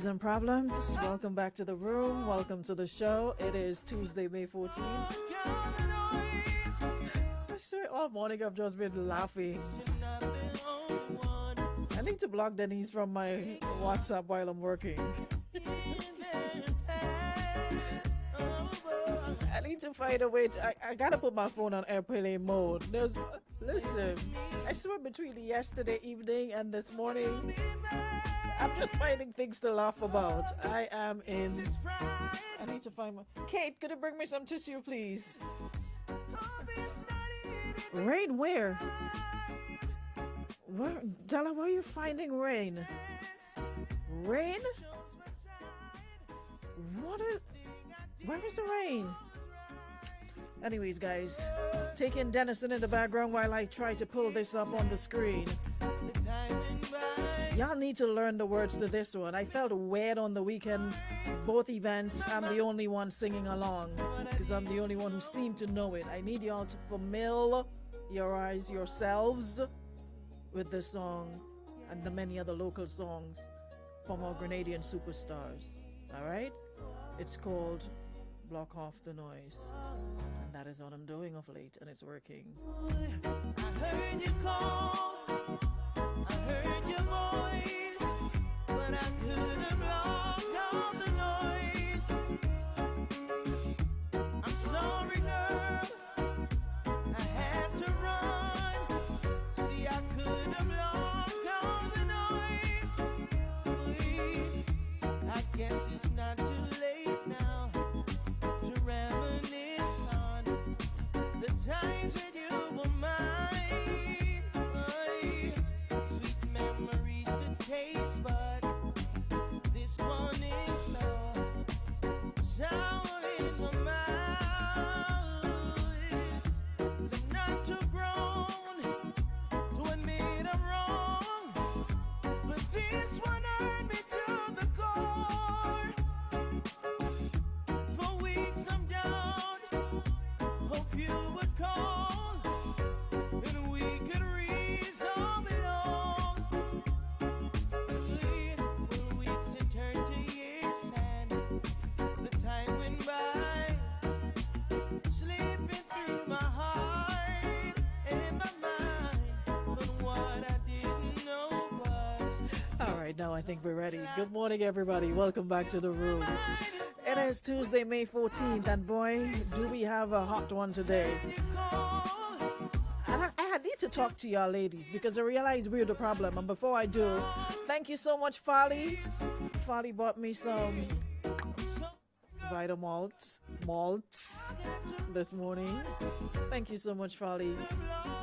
And problems. Welcome back to the room. Welcome to the show. It is Tuesday, May 14th. I swear all morning I've just been laughing. I need to block Denise from my WhatsApp while I'm working. I need to find a way to, I gotta put my phone on airplane mode. Listen, I swear between yesterday evening and this morning, I'm just finding things to laugh about. I need to find my... Kate, could you bring me some tissue, please? Rain, where? Della, where are you finding rain? Rain? Where is the rain? Anyways, guys, take in Dennison in the background while I try to pull this up on the screen. Y'all need to learn the words to this one. I felt weird on the weekend. Both events, I'm the only one singing along because I'm the only one who seemed to know it. I need y'all to familiarize yourselves with this song and the many other local songs from our Grenadian superstars. Alright? It's called Block Off the Noise. And that is what I'm doing of late, and it's working. I heard you call, I heard your voice, but I couldn't block out the noise. I'm sorry, girl, I had to run. See, I couldn't block out the noise. Please, I guess it's not too late now to reminisce on the times when you were mine. Sweet memories to taste, but this one is sour in my mouth. 'Cause I'm not too grown to admit I'm wrong, but this one hurt me to the core. For weeks I'm down, hope you would call, and we could resolve it all. When weeks had turned to years and the time went by, slipping through my heart and my mind. But what I didn't know was All right, now I think we're ready. Good morning, everybody. Welcome back to the room. It is Tuesday, May 14th, and boy, do we have a hot one today. And I need to talk to y'all ladies because I realize we're the problem. And before I do, thank you so much, Fali. Fali bought me some Vitamalts this morning. Thank you so much, Fali.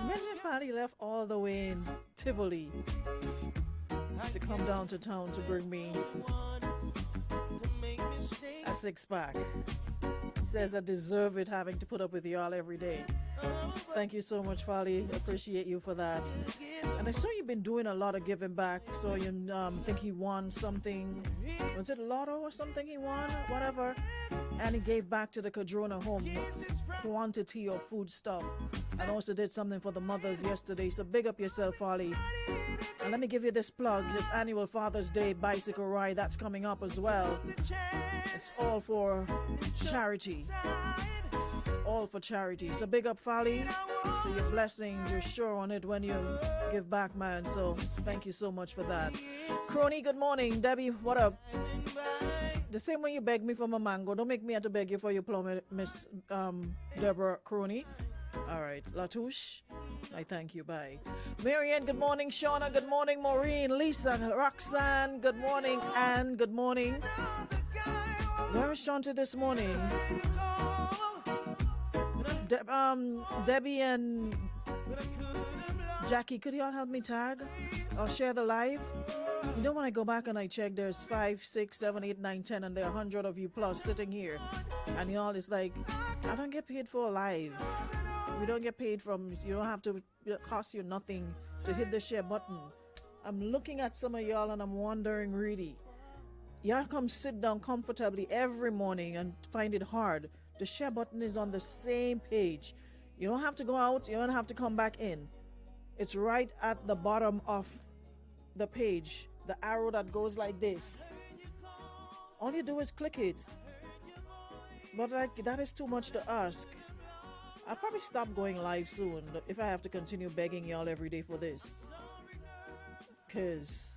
Imagine Fali left all the way in Tivoli to come down to town to bring me a 6-pack. says I deserve it having to put up with y'all every day. Thank you so much, Folly. Appreciate you for that. And I saw you've been doing a lot of giving back. So you think he won something. Was it lotto or something he won? Whatever. And he gave back to the Cadrona home quantity of food stuff. And also did something for the mothers yesterday. So big up yourself, Folly. And let me give you this plug. This annual Father's Day bicycle ride, that's coming up as well. It's all for charity. All for charity. So big up, Folly. So your blessings, you're sure on it when you give back, man. So thank you so much for that. Crony, good morning. Debbie, what up? The same way you beg me for my mango, don't make me have to beg you for your plum, Miss Deborah Crony. All right, Latouche, I thank you. Bye. Marianne, good morning. Shauna, good morning. Maureen, Lisa, Roxanne, good morning. Anne, good morning. Where is Shanta this morning? Debbie and Jackie, could y'all help me tag or share the live? You know, when I go back and I check, there's 5, 6, 7, 8, 9, 10, and there are 100 of you plus sitting here. And y'all is like, I don't get paid for a live. We don't get paid from, you don't have to, it costs you nothing to hit the share button. I'm looking at some of y'all and I'm wondering really, y'all come sit down comfortably every morning and find it hard. The share button is on the same page. You don't have to go out, you don't have to come back in. It's right at the bottom of the page, the arrow that goes like this. All you do is click it. But like, that is too much to ask. I'll probably stop going live soon if I have to continue begging y'all every day for this. Because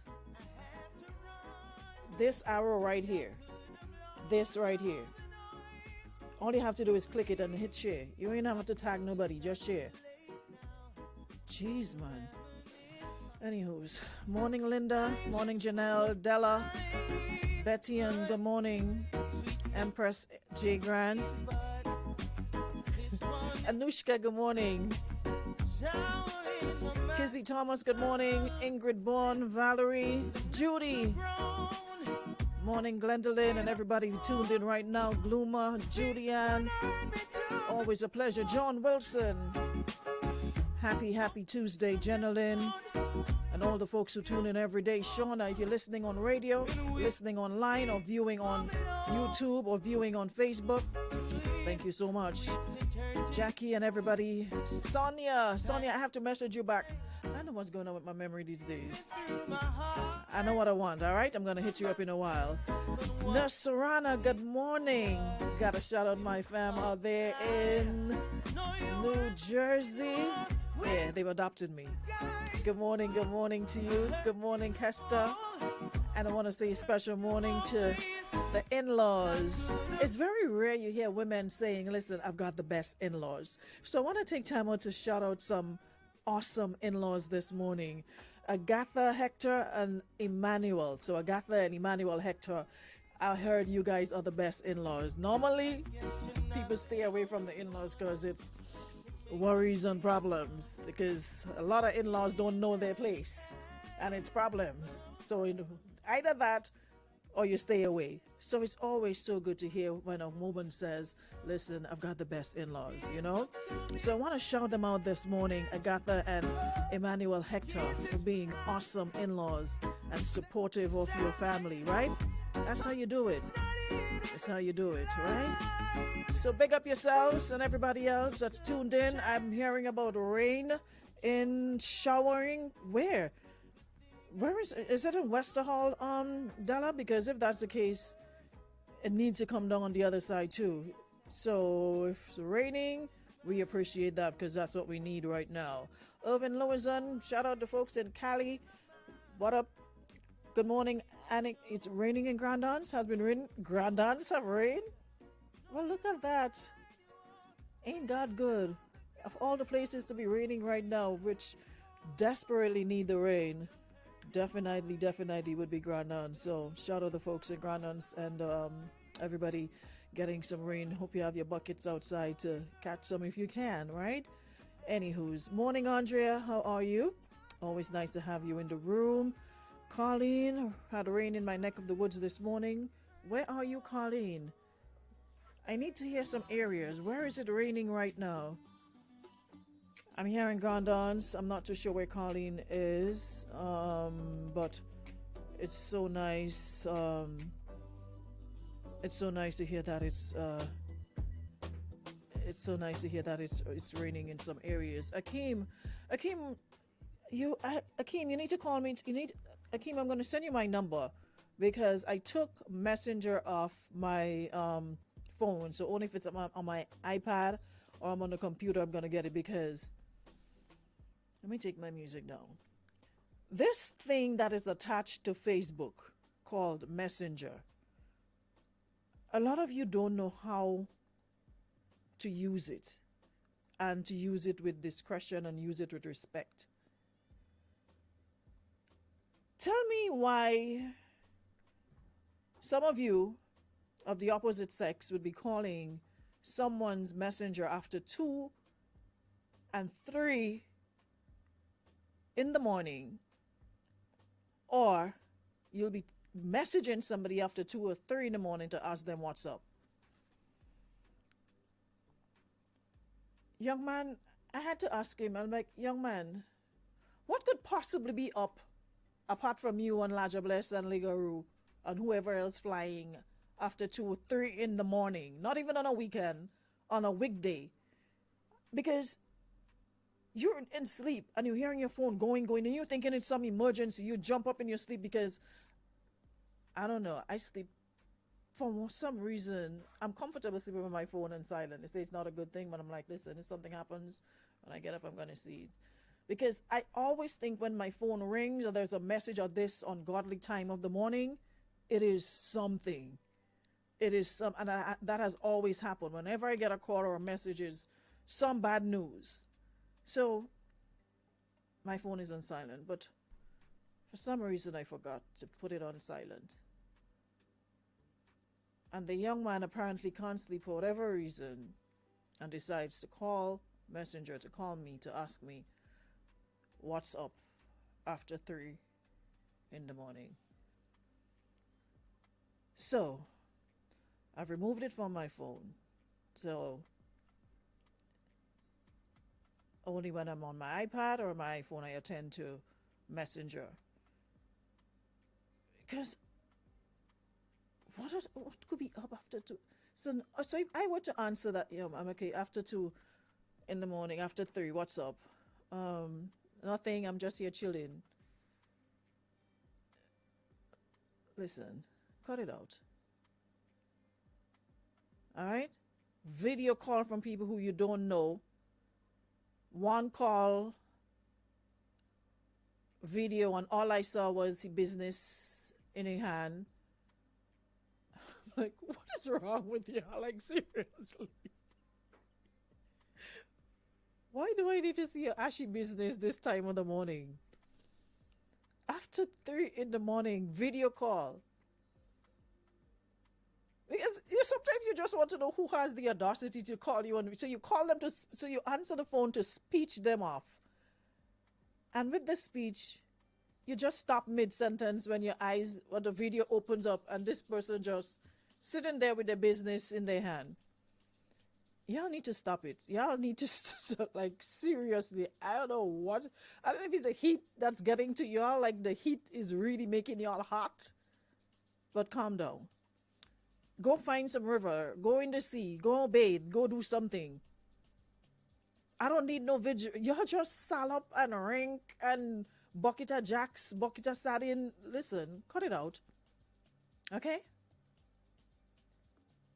this arrow right here, this right here, all you have to do is click it and hit share. You ain't have to tag nobody, just share. Jeez, man. Anywho's, morning Linda, morning Janelle, Della, Betty, and good morning Empress J. Grant. Anushka, good morning. Kizzy Thomas, good morning. Ingrid Bourne, Valerie, Judy. Morning, Glendolyn, and everybody who tuned in right now. Gluma, Julianne. Always a pleasure. John Wilson. Happy Tuesday, Jenalyn. And all the folks who tune in every day. Shauna, if you're listening on radio, listening online, or viewing on YouTube, or viewing on Facebook, thank you so much. Jackie and everybody. Sonia, I have to message you back. I know what's going on with my memory these days. I know what I want, all right? I'm going to hit you up in a while. Nurse Sarana, good morning. Got to shout out my fam out there in New Jersey. Yeah, they've adopted me. Good morning to you. Good morning, Hester. And I want to say a special morning to the in-laws. It's very rare you hear women saying, listen, I've got the best in-laws. So I want to take time out to shout out some awesome in-laws this morning. Agatha, Hector, and Emmanuel. So Agatha and Emmanuel Hector, I heard you guys are the best in-laws. Normally, people stay away from the in-laws because it's worries and problems, because a lot of in-laws don't know their place and it's problems. So either that or you stay away. So it's always so good to hear when a woman says, listen, I've got the best in-laws, you know? So I want to shout them out this morning, Agatha and Emmanuel Hector, for being awesome in-laws and supportive of your family, right? That's how you do it. That's how you do it, right? So big up yourselves and everybody else that's tuned in. I'm hearing about rain in showering. Where is it in Westerhall, Della? Because if that's the case, it needs to come down on the other side too. So if it's raining, we appreciate that because that's what we need right now. Irvin Lewison, shout out to folks in Cali. What up? Good morning, Annick. It's raining in Grand Anse. Has been raining. Grand Anse have rain? Well, look at that. Ain't God good? Of all the places to be raining right now, which desperately need the rain, definitely would be Grand Anse. So shout out the folks in Grand Anse and everybody getting some rain. Hope you have your buckets outside to catch some if you can, right? Anywho's, morning, Andrea. How are you? Always nice to have you in the room. Colleen, had rain in my neck of the woods this morning. Where are you, Colleen? I need to hear some areas. Where is it raining right now? I'm here in Grandance. I'm not too sure where Colleen is, but it's so nice. It's so nice to hear that it's so nice to hear that it's raining in some areas. Akeem, Akeem, you need to call me. Akeem, I'm going to send you my number because I took Messenger off my phone. So only if it's on my iPad or I'm on the computer, I'm going to get it because. Let me take my music down. This thing that is attached to Facebook called Messenger. A lot of you don't know how to use it and to use it with discretion and use it with respect. Tell me why some of you of the opposite sex would be calling someone's messenger after 2 and 3 in the morning, or you'll be messaging somebody after 2 or 3 in the morning to ask them what's up. Young man, I had to ask him, I'm like, young man, what could possibly be up apart from you and Laja Bless and Ligaroo and whoever else flying after 2 or 3 in the morning, not even on a weekend, on a weekday? Because you're in sleep and you're hearing your phone going, and you're thinking it's some emergency. You jump up in your sleep because, I don't know, I sleep for some reason. I'm comfortable sleeping with my phone on silent. They say it's not a good thing, but I'm like, listen, if something happens, when I get up, I'm going to see it. Because I always think when my phone rings or there's a message or this ungodly time of the morning, it is something. It is some, and that has always happened. Whenever I get a call or a message, is some bad news. So, my phone is on silent, but for some reason I forgot to put it on silent. And the young man apparently can't sleep for whatever reason and decides to call Messenger to call me to ask me what's up after 3 in the morning. So, I've removed it from my phone. So, only when I'm on my iPad or my iPhone I attend to Messenger. Because what could be up after 2? So if I were to answer that, I'm okay, after 2 in the morning, after 3, what's up? Nothing, I'm just here chilling. Listen, cut it out. Alright? Video call from people who you don't know. One call, video, and all I saw was his business in a hand. I'm like, what is wrong with you? Like, seriously. Why do I need to see your ashy business this time of the morning? After 3 in the morning, video call. Because sometimes you just want to know who has the audacity to call you, and so you call them so you answer the phone to speech them off. And with the speech, you just stop mid-sentence when the video opens up and this person just sitting there with their business in their hand. Y'all need to stop it. Y'all need to, like, seriously, I don't know if it's the heat that's getting to y'all, like the heat is really making y'all hot, but calm down. Go find some river, go in the sea, go bathe, go do something. I don't need no vigil. Y'all just salop and rink and bucket of jacks, bucket of sardine. Listen, cut it out. Okay?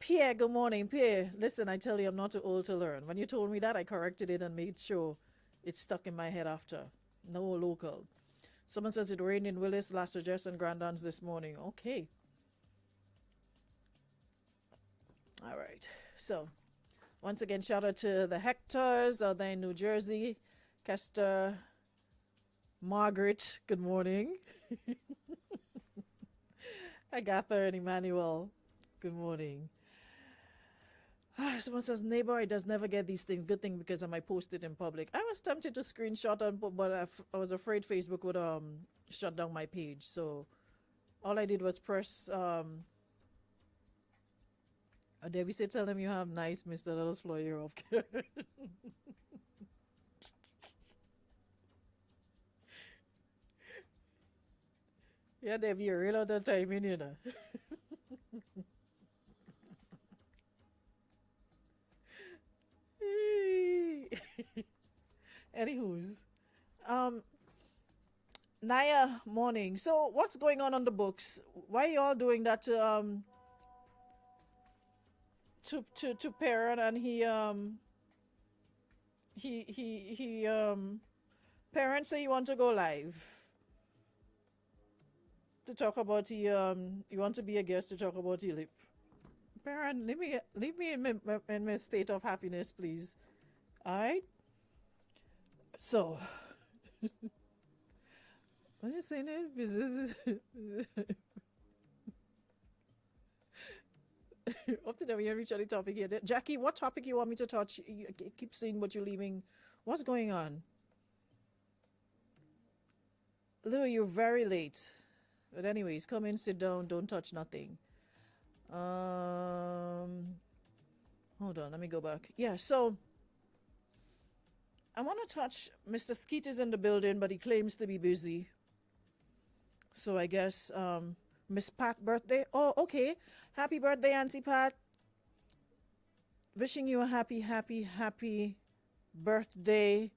Pierre, good morning. Pierre, listen, I tell you, I'm not too old to learn. When you told me that, I corrected it and made sure it stuck in my head after. No local. Someone says it rained in Willis, Las Vegas, and Grandance this morning. Okay. All right. So, once again, shout out to the Hectors out there in New Jersey. Kester, Margaret, good morning. Agatha and Emmanuel, good morning. Someone says, neighbor, I does never get these things. Good thing because I might post it in public. I was tempted to screenshot and put, but I was afraid Facebook would shut down my page. So all I did was press Debbie said, tell them you have nice, Mr. Let us floor you off. Yeah, Debbie, you're real out of time in, you know. Anywho's, um, Naya, morning. So, what's going on the books? Why are you all doing that to parent? And he parents say you want to go live to talk about you want to be a guest to talk about your lip. Parent, leave me in my state of happiness, please. All right. So, what are you saying? Up to now, we reach any topic here. Jackie, what topic you want me to touch? You keep saying what you're leaving. What's going on? Lou, you're very late. But anyways, come in, sit down, don't touch nothing. Hold on, let me go back. Yeah, so I want to touch Mr. Skeet is in the building, but he claims to be busy. So I guess Miss Pat birthday. Oh, okay. Happy birthday, Auntie Pat. Wishing you a happy birthday.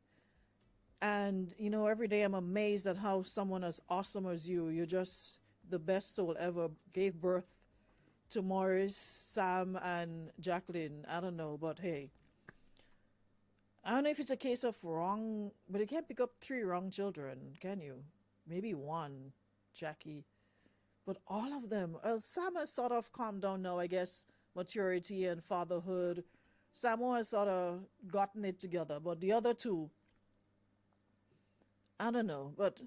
And you know, every day I'm amazed at how someone as awesome as you're just the best soul ever, gave birth to Morris, Sam, and Jacqueline. I don't know, but hey. I don't know if it's a case of wrong, but you can't pick up 3 wrong children, can you? Maybe 1, Jackie. But all of them, Sam has sort of calmed down now, I guess, maturity and fatherhood. Samo has sort of gotten it together, but the other 2, I don't know. But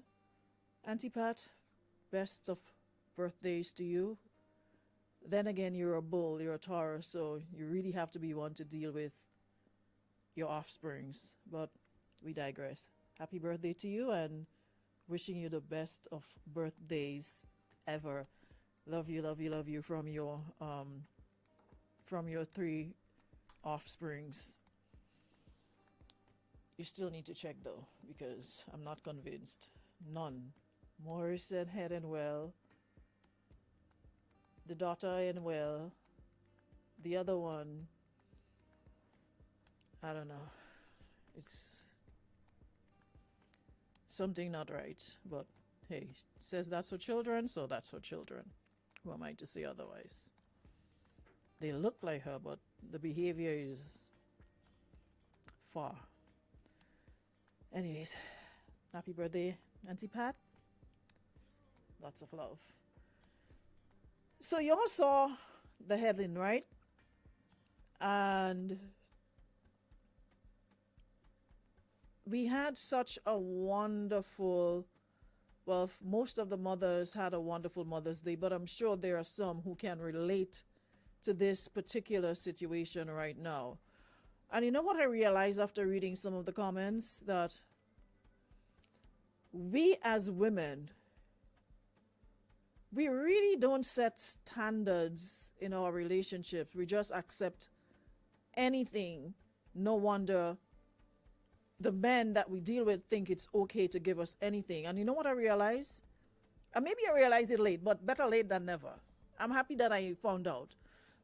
Auntie Pat, best of birthdays to you. Then again, you're a bull, you're a Taurus, so you really have to be one to deal with your offsprings. But we digress. Happy birthday to you and wishing you the best of birthdays ever. Love you from your 3 offsprings. You still need to check though, because I'm not convinced. None. Morrison head and well. The daughter and well. The other one, I don't know. It's something not right. But hey, says that's for children, so that's for children. Who am I to say otherwise? They look like her, but the behavior is far. Anyways, happy birthday, Auntie Pat. Lots of love. So you all saw the headline, right? And we had such a wonderful, well, most of the mothers had a wonderful Mother's Day, but I'm sure there are some who can relate to this particular situation right now. And you know what I realized after reading some of the comments? That we as women, we really don't set standards in our relationships. We just accept anything. No wonder the men that we deal with think it's okay to give us anything. And you know what I realized? And maybe I realized it late, but better late than never. I'm happy that I found out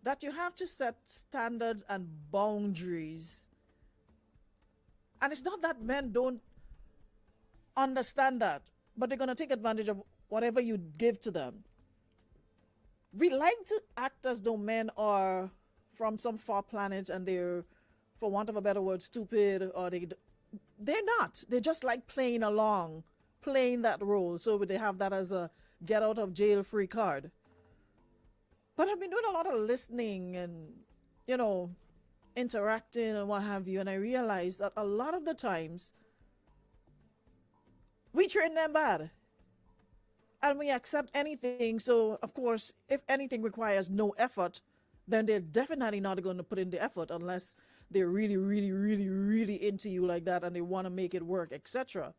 that you have to set standards and boundaries. And it's not that men don't understand that, but they're going to take advantage of whatever you give to them. We like to act as though men are from some far planet and they're, for want of a better word, stupid, or they're not. They just like playing along, playing that role. So they have that as a get out of jail free card. But I've been doing a lot of listening and, you know, interacting and what have you. And I realized that a lot of the times we train them bad. And we accept anything. So, of course, if anything requires no effort, then they're definitely not going to put in the effort unless they're really, really, really, really into you like that and they want to make it work, etc.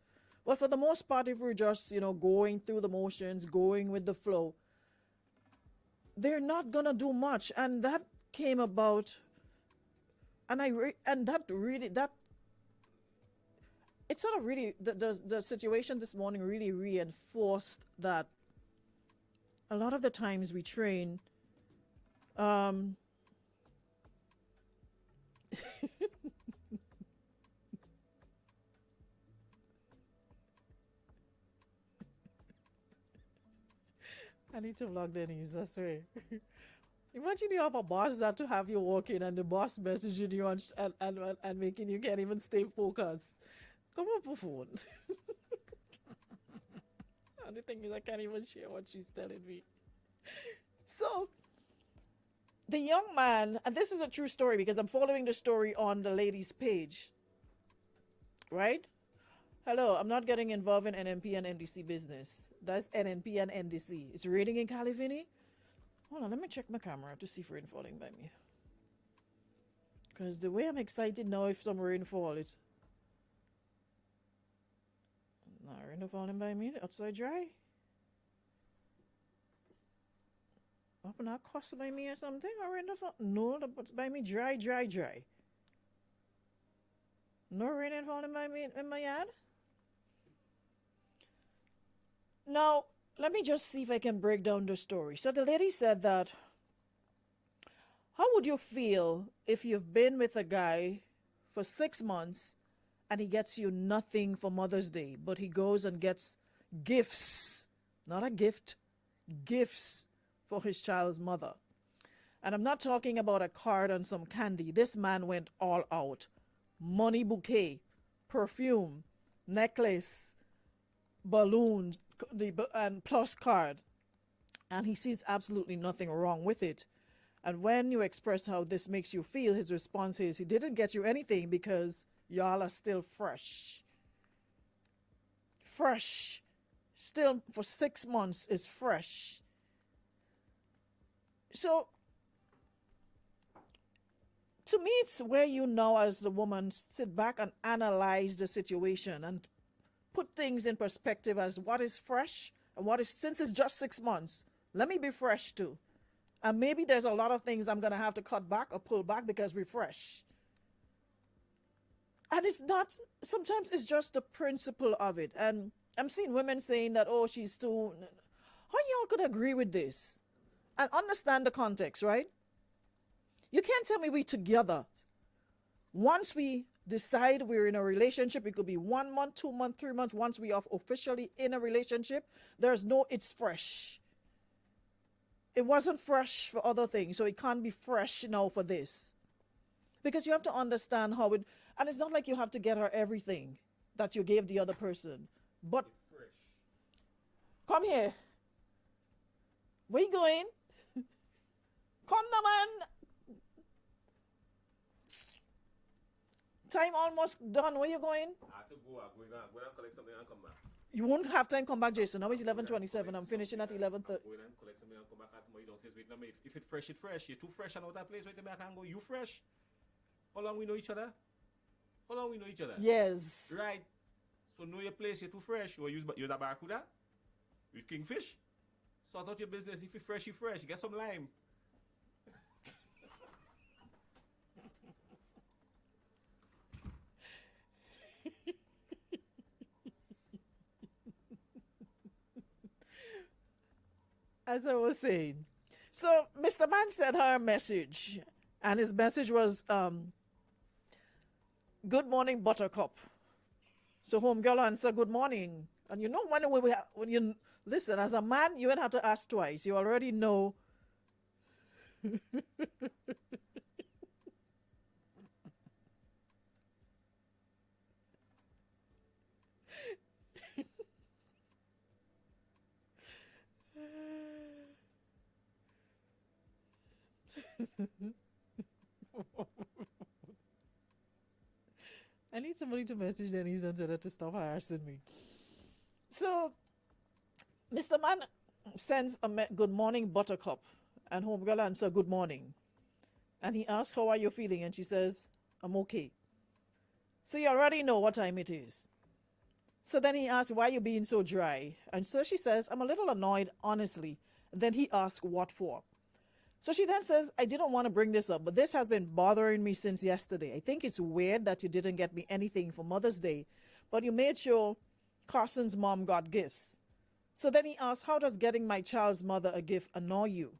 But for the most part, if we're just, you know, going through the motions, going with the flow, they're not going to do much. And that came about, and and that really that it sort of really the situation this morning really reinforced that a lot of the times we train. Um, I need to vlog Denise, I swear. Imagine you have a boss that to have you walk in and the boss messaging you and making you can't even stay focused. Come on, phone. And the thing is, I can't even share what she's telling me. So, the young man, and this is a true story because I'm following the story on the lady's page, right? Hello, I'm not getting involved in NNP and NDC business. That's NNP and NDC. It's raining in California. Hold on, let me check my camera to see if rain falling by me. Because the way I'm excited now if some rain fall, it's... No, rain falling by me. Outside dry. Up not cost by me or something? Or rain fall? No, it's by me dry. No rain falling by me in my yard? Now, let me just see if I can break down the story. So the lady said that, how would you feel if you've been with a guy for 6 months and he gets you nothing for Mother's Day, but he goes and gets gifts, not a gift, gifts for his child's mother? And I'm not talking about a card and some candy. This man went all out. Money bouquet, perfume, necklace, balloons, and plus card, and he sees absolutely nothing wrong with it. And when you express how this makes you feel, his response is he didn't get you anything because y'all are still fresh. Still for 6 months is fresh. So to me, it's where you now as a woman sit back and analyze the situation and put things in perspective as what is fresh and what is, since it's just 6 months, let me be fresh too. And maybe there's a lot of things I'm going to have to cut back or pull back because we're fresh. And it's not, sometimes it's just the principle of it. And I'm seeing women saying that, oh, she's too, how y'all could agree with this? And understand the context, right? You can't tell me we together. Once we decide we're in a relationship, it could be 1 month, 2 months, 3 months. Once we are officially in a relationship, there's no, it's fresh. It wasn't fresh for other things, so it can't be fresh now for this. Because you have to understand how it, and it's not like you have to get her everything that you gave the other person. But, come here. Where you going? Come now, man. Time almost done. Where you going? I have to go. I'm going to collect something and come back. You won't have time to come back, Jason. Now it's 11:27. I'm finishing at 11:30. Go in and collect something and come back. As somebody downstairs waiting on me. If it's fresh, it's fresh. You're too fresh and out that place. Wait till I can go. You fresh? How long we know each other? How long we know each other? Yes. Right. So know your place. You're too fresh. You use a barracuda? Use kingfish? Sort out your business. If you're fresh, you're fresh. Get some lime. As I was saying, so Mr. Man sent her a message, and his message was, "Good morning, Buttercup." So homegirl answered, "Good morning." And you know when you listen as a man, you ain't have to ask twice. You already know. I need somebody to message Denise and tell her to stop harassing me. So, Mr. Man sends a good morning, Buttercup, and homegirl answer good morning. And he asks, how are you feeling? And she says, I'm okay. So you already know what time it is. So then he asks, why are you being so dry? And so she says, I'm a little annoyed, honestly. And then he asks, what for? So she then says, I didn't want to bring this up, but this has been bothering me since yesterday. I think it's weird that you didn't get me anything for Mother's Day, but you made sure Carson's mom got gifts. So then he asks, how does getting my child's mother a gift annoy you?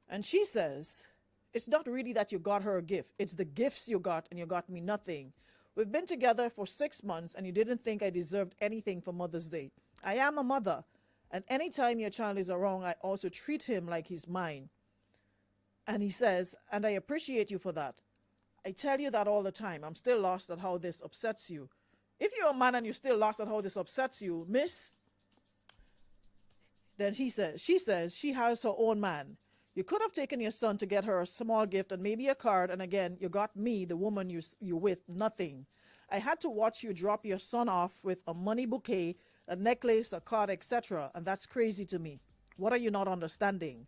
And she says, it's not really that you got her a gift. It's the gifts you got, and you got me nothing. We've been together for 6 months, and you didn't think I deserved anything for Mother's Day. I am a mother, and anytime your child is around, I also treat him like he's mine. And he says, and I appreciate you for that. I tell you that all the time. I'm still lost at how this upsets you. If you're a man and you're still lost at how this upsets you, miss, then she says she has her own man. You could have taken your son to get her a small gift and maybe a card, and again, you got me, the woman you're with, nothing. I had to watch you drop your son off with a money bouquet, a necklace, a card, etc., and that's crazy to me. What are you not understanding?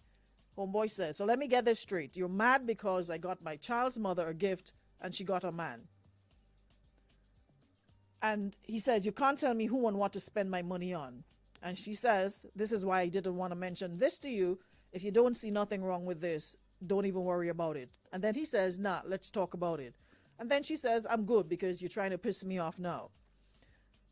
Homeboy says, so let me get this straight. You're mad because I got my child's mother a gift and she got a man. And he says, you can't tell me who and what to spend my money on. And she says, this is why I didn't want to mention this to you. If you don't see nothing wrong with this, don't even worry about it. And then he says, nah, let's talk about it. And then she says, I'm good because you're trying to piss me off now.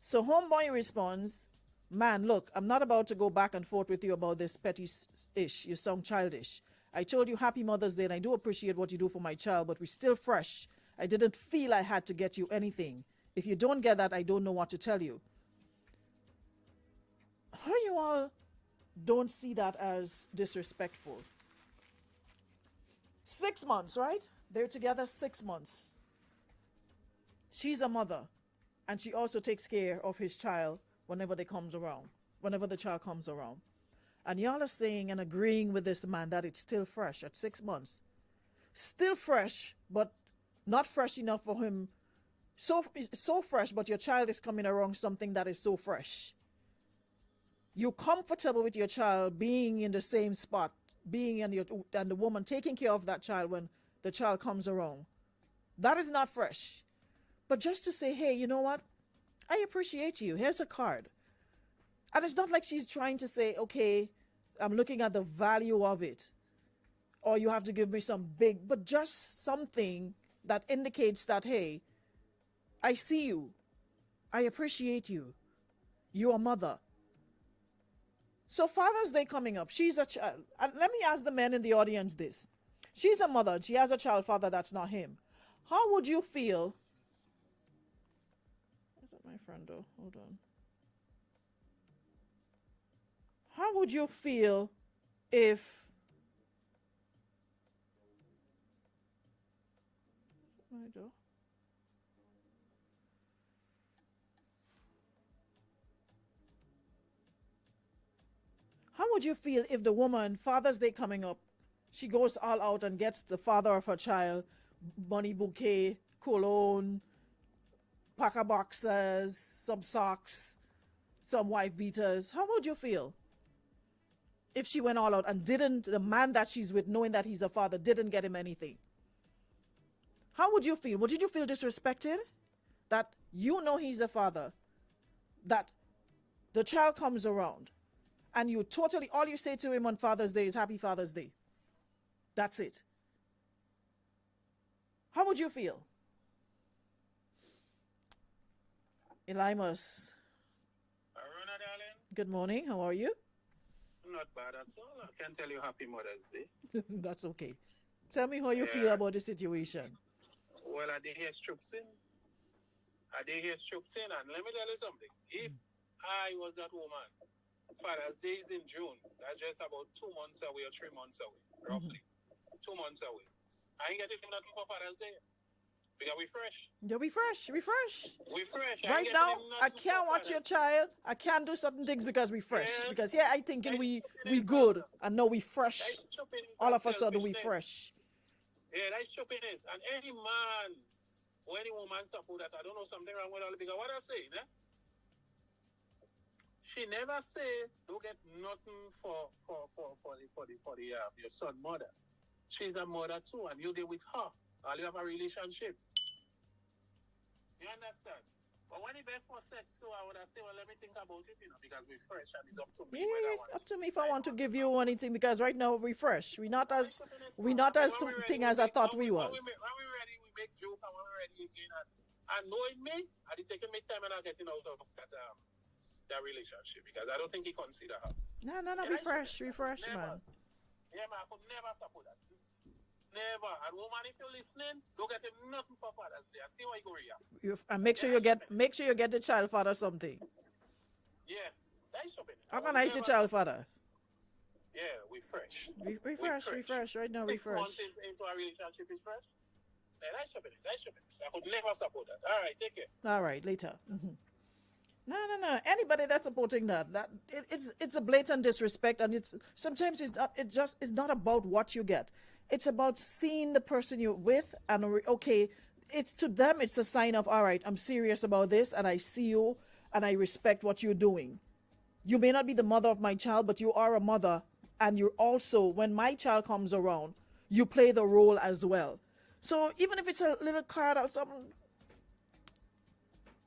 So homeboy responds, man, look, I'm not about to go back and forth with you about this petty-ish. You sound childish. I told you Happy Mother's Day, and I do appreciate what you do for my child, but we're still fresh. I didn't feel I had to get you anything. If you don't get that, I don't know what to tell you. How you all don't see that as disrespectful? 6 months, right? They're together 6 months. She's a mother, and she also takes care of his child whenever the child comes around. And y'all are saying and agreeing with this man that it's still fresh at 6 months. Still fresh, but not fresh enough for him. So fresh, but your child is coming around something that is so fresh. You're comfortable with your child being in the same spot, being and the woman taking care of that child when the child comes around. That is not fresh. But just to say, hey, you know what? I appreciate you. Here's a card. And it's not like she's trying to say, okay, I'm looking at the value of it. Or you have to give me some big, but just something that indicates that, hey, I see you. I appreciate you. You're a mother. So Father's Day coming up. She's a child. And let me ask the men in the audience this. She's a mother. She has a child father that's not him. How would you feel? Is that my friend though? Hold on. How would you feel if How would you feel if the woman, Father's Day coming up, she goes all out and gets the father of her child money bouquet, cologne, pack of boxers, some socks, some wife beaters? How would you feel if she went all out and the man that she's with, knowing that he's a father, didn't get him anything? How would you feel? Would you feel disrespected? That you know he's a father, that the child comes around, and you totally, all you say to him on Father's Day is Happy Father's Day. That's it. How would you feel? Elimus. Aruna, darling. Good morning. How are you? Not bad at all. I can tell you Happy Mother's Day. That's okay. Tell me how you feel about the situation. Well, I did hear strokes in. And let me tell you something. If I was that woman, Father's Day is in June. That's just about 2 months away or 3 months away, roughly. 2 months away. I ain't getting nothing for Father's Day. Because we fresh. Yeah, we fresh. We fresh. Right now, I can't watch your child. I can't do certain things because we fresh. Yes. Because I thinking we good. And now we fresh. All of a sudden we fresh. Yeah, that's stupidness. And any man or any woman support that, I don't know something wrong with all the bigger. What I say, né? She never say don't get nothing for your son mother. She's a mother too, and you there with her. Or you have a relationship. You understand? But when he beg for sex, so I would have said, well, let me think about it, because we're fresh and it's up to me whether I Yeah, want up to me if I want to give you anything because right now we're fresh. We're not as When we thing ready, as I make- thought when we was. when we ready, we make joke, and when we're ready again, and knowing me, and it's taking me time and I'm getting out of that relationship because I don't think he consider her. No, Yeah, we I fresh, should- we fresh, never. man. Yeah, man, I could never support that. Never. And woman, if you're listening, don't get him nothing for Father's Day. I see why you go here. And make sure you get the child father something. Yes, that's shopping. Organize your child father. Yeah, we fresh. We fresh right now. We 6 months fresh. into our relationship is fresh. Yeah, that's shopping. I could never support that. All right, take care. All right, later. No. Anybody that's supporting that it's a blatant disrespect, and it's sometimes it's not about what you get. It's about seeing the person you're with, and okay, it's to them it's a sign of, all right, I'm serious about this, and I see you, and I respect what you're doing. You may not be the mother of my child, but you are a mother, and you're also, when my child comes around, you play the role as well. So even if it's a little card or something,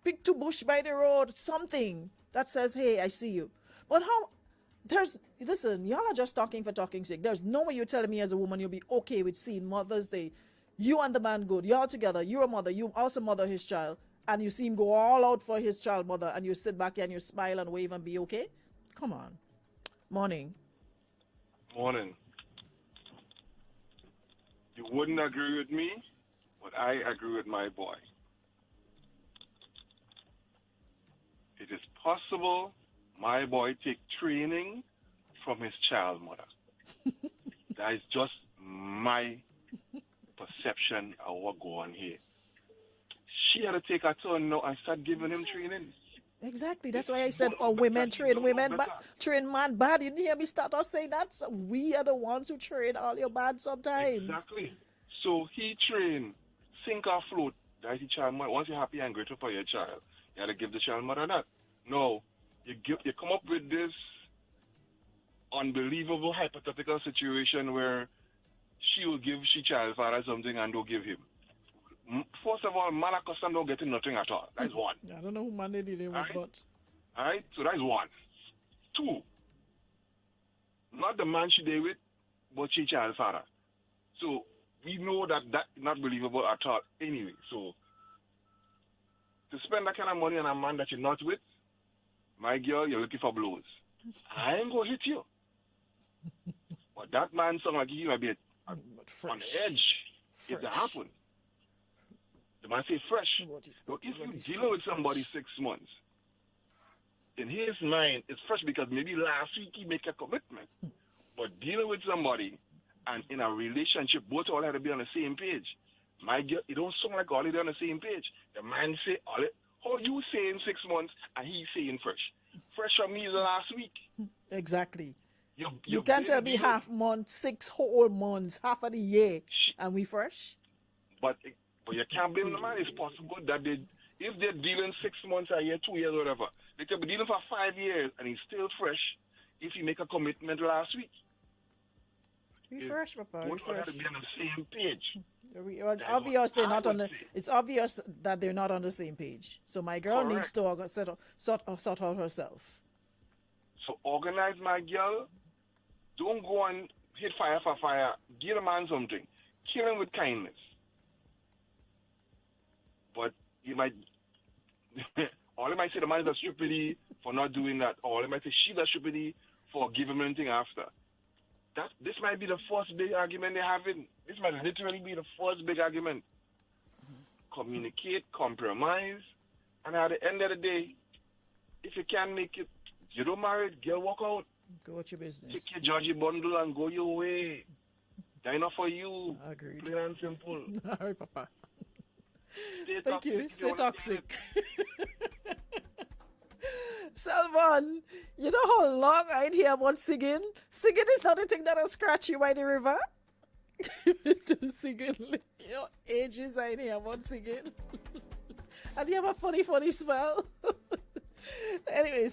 big to bush by the road, something that says, hey, I see you. But listen, y'all are just talking for talking's sake. There's no way you're telling me as a woman you'll be okay with seeing Mother's Day, you and the man good, y'all together, you're a mother, you also mother his child, and you see him go all out for his child mother, and you sit back here and you smile and wave and be okay? Come on. Morning. Morning. You wouldn't agree with me, but I agree with my boy. It is possible my boy take training from his child mother. That is just my perception of what go on here. She had to take her turn now and start giving him training. Exactly. That's why I said, women train women, but train man bad. You didn't hear me start off saying that? So we are the ones who train all your bad sometimes. Exactly. So he trained, sink or float. That is the child mother. Once you're happy and grateful for your child, you have to give the child mother that. No, you come up with this unbelievable hypothetical situation where she will give she child father something and don't give him. First of all, man accustomed don't get nothing at all. That's one. I don't know who man they did it with, but... All right, so that's one. Two, not the man she did with, but she child father. So we know that not believable at all anyway. So to spend that kind of money on a man that you're not with, my girl, you're looking for blows. I ain't gonna hit you. But that man sound like he might be on the edge. It happen. The man say fresh. So if you're dealing with somebody 6 months, in his mind, it's fresh because maybe last week he make a commitment. But dealing with somebody and in a relationship, both all have to be on the same page. My girl, it don't sound like all they on the same page. The man say, how you saying 6 months and he saying fresh? Fresh from me is last week. Exactly. You can't tell me half month, 6 whole months, half of the year, and we fresh? But you can't blame the man. It's possible that if they're dealing 6 months, a year, 2 years, whatever, they could be dealing for 5 years and he's still fresh if he make a commitment last week. We fresh, Papa. We both fresh. have to be on the same page. Obvious they're not I on the. would say. It's obvious that they're not on the same page. So my girl needs Correct. to sort out herself. So organize, my girl. Don't go and hit fire for fire. Give a man something. Kill him with kindness. But you might, or they might say the man is a stupidity for not doing that, or they might say she's a stupidity for giving him anything after. This might be the first big argument they're having. This might literally be the first big argument. Communicate, compromise, and at the end of the day, if you can't make it, you don't marry it, girl, walk out. Go with your business. Take your Georgie bundle and go your way. That enough for you. Agreed. Plain and simple. All right, Papa. Stay Thank you. toxic if Stay wanna toxic. Salvan, you know how long I'd hear about singing? Singing is not a thing that'll scratch you by the river. Mr. Singing, you know, ages I'd hear about singing. And you have a funny smell. Anyway,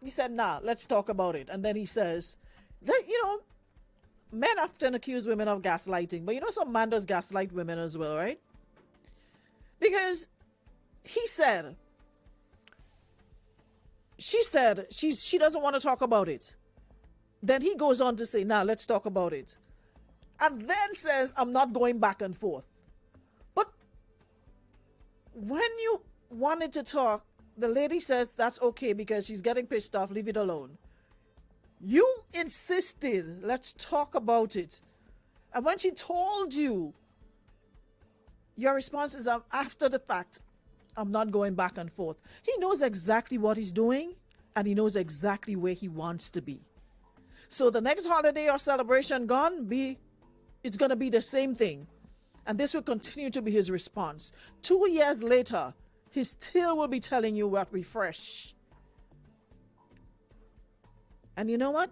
he said, nah, let's talk about it. And then he says, that, men often accuse women of gaslighting, but some man does gaslight women as well, right? Because he said, she said she doesn't want to talk about it. Then he goes on to say, now let's talk about it. And then says, I'm not going back and forth. But when you wanted to talk, the lady says that's okay because she's getting pissed off, leave it alone. You insisted, let's talk about it. And when she told you, your response is after the fact, I'm not going back and forth. He knows exactly what he's doing and he knows exactly where he wants to be. So the next holiday or celebration it's going to be the same thing. And this will continue to be his response. 2 years later, he still will be telling you what refresh. And you know what?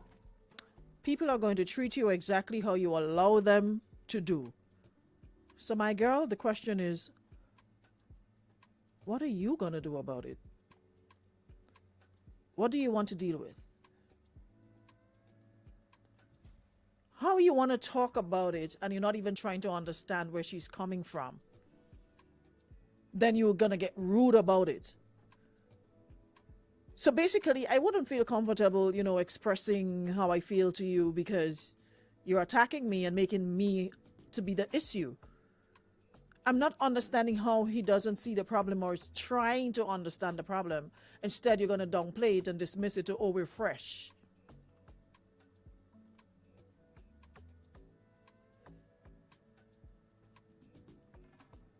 People are going to treat you exactly how you allow them to do. So my girl, the question is, what are you going to do about it? What do you want to deal with? How you want to talk about it and you're not even trying to understand where she's coming from? Then you're going to get rude about it. So basically, I wouldn't feel comfortable, expressing how I feel to you because you're attacking me and making me to be the issue. I'm not understanding how he doesn't see the problem or is trying to understand the problem. Instead, you're going to downplay it and dismiss it to, oh, we're fresh.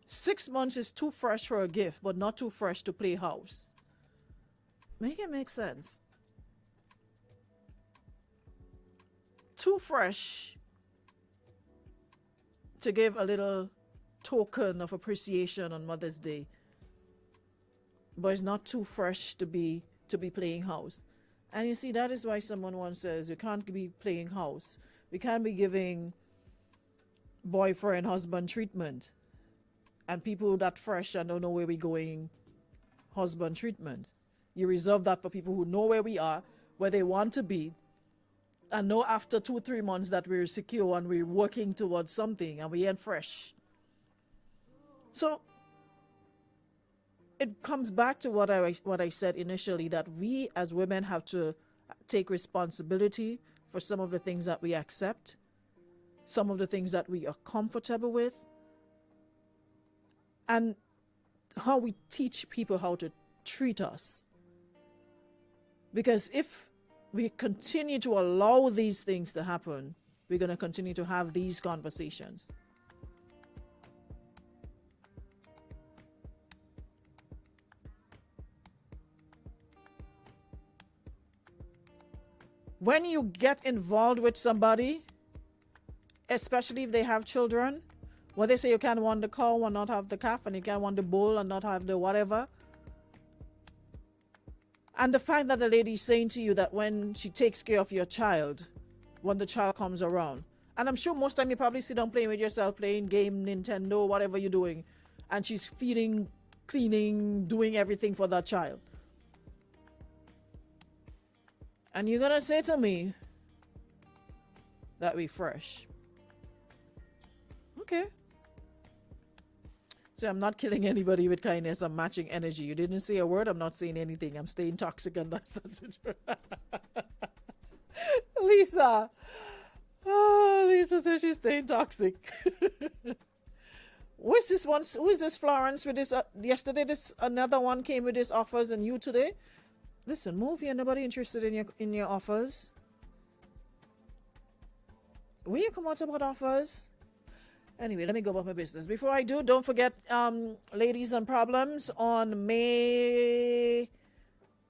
Six months is too fresh for a gift, but not too fresh to play house. Make it make sense. Too fresh to give a little token of appreciation on Mother's Day, but it's not too fresh to be playing house. And you see, that is why someone once says you can't be playing house. We can't be giving boyfriend husband treatment and people that fresh and don't know where we're going husband treatment. You reserve that for people who know where we are, where they want to be, and know after 2-3 months that we're secure and we're working towards something and we ain't fresh. So it comes back to what I said initially, that we as women have to take responsibility for some of the things that we accept, some of the things that we are comfortable with, and how we teach people how to treat us. Because if we continue to allow these things to happen, we're going to continue to have these conversations. When you get involved with somebody, especially if they have children, well, they say you can't want the cow and not have the calf, and you can't want the bull and not have the whatever. And the fact that the lady is saying to you that when she takes care of your child, when the child comes around, and I'm sure most time you probably sit down playing with yourself, playing game, Nintendo, whatever you're doing, and she's feeding, cleaning, doing everything for that child. And you're gonna say to me that we fresh. Okay. So I'm not killing anybody with kindness. I'm matching energy. You didn't say a word. I'm not saying anything. I'm staying toxic and that's Lisa. Oh, Lisa says she's staying toxic. Who is this one? Who is this Florence with this? Yesterday, another one came with his offers, and you today. Listen, move here. Nobody interested in your offers. Will you come out about offers? Anyway, let me go about my business. Before I do, don't forget, Ladies and Problems on May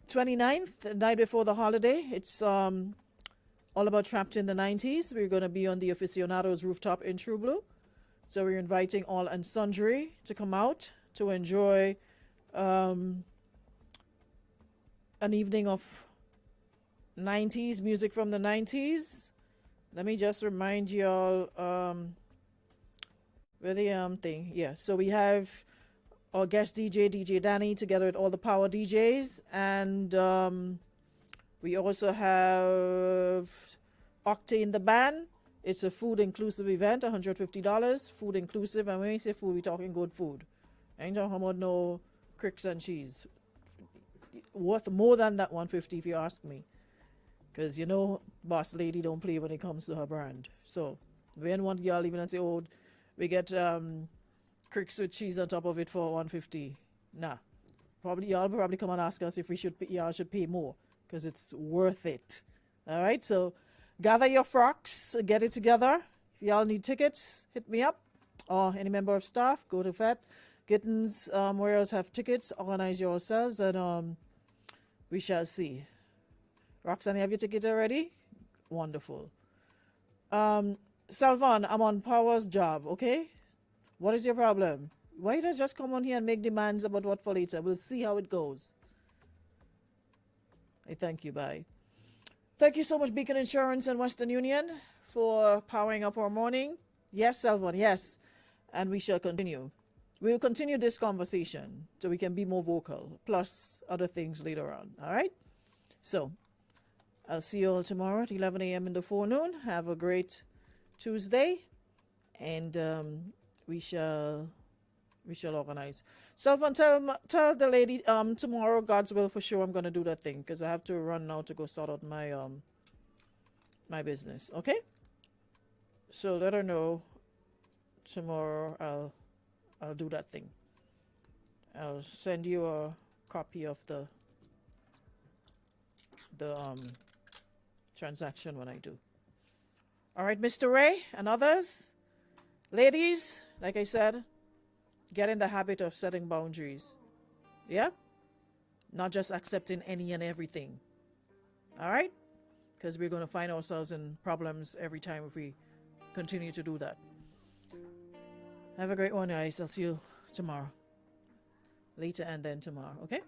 29th, the night before the holiday. It's all about Trapped in the 90s. We're going to be on the Aficionados rooftop in True Blue. So we're inviting all and sundry to come out to enjoy an evening of 90s music from the 90s. Let me just remind y'all where the thing. Yeah, so we have our guest DJ Danny, together with all the power DJs, and we also have Octane the band. It's a food inclusive event, $150, food inclusive. And when we say food, we're talking good food. I ain't talking about no cricks and cheese. worth more than that 150 if you ask me. Because you know, boss lady don't play when it comes to her brand. So we don't want y'all even to say, oh, we get cricks with cheese on top of it for 150. Nah. Y'all probably come and ask us if y'all should pay more. Because it's worth it. Alright, so gather your frocks, get it together. If y'all need tickets, hit me up. Or any member of staff, go to FET. Kittens, where else have tickets, organize yourselves, and we shall see. Roxanne, have your ticket already? Wonderful. Salvan, I'm on Power's job, okay? What is your problem? Why don't you just come on here and make demands about what for later? We'll see how it goes. I thank you, bye. Thank you so much, Beacon Insurance and Western Union, for powering up our morning. Yes, Salvan, yes. And we shall continue. We'll continue this conversation so we can be more vocal, plus other things later on, all right? So, I'll see you all tomorrow at 11 a.m. in the forenoon. Have a great Tuesday, and we shall organize. Selvan, tell the lady tomorrow, God's will for sure, I'm gonna do that thing because I have to run now to go sort out my my business. Okay. So let her know tomorrow. I'll do that thing. I'll send you a copy of the transaction when I do. All right, Mr. Ray and others, ladies, like I said, get in the habit of setting boundaries. Yeah? Not just accepting any and everything. All right? Because we're going to find ourselves in problems every time if we continue to do that. Have a great one, guys. I'll see you tomorrow. Later and then tomorrow, okay?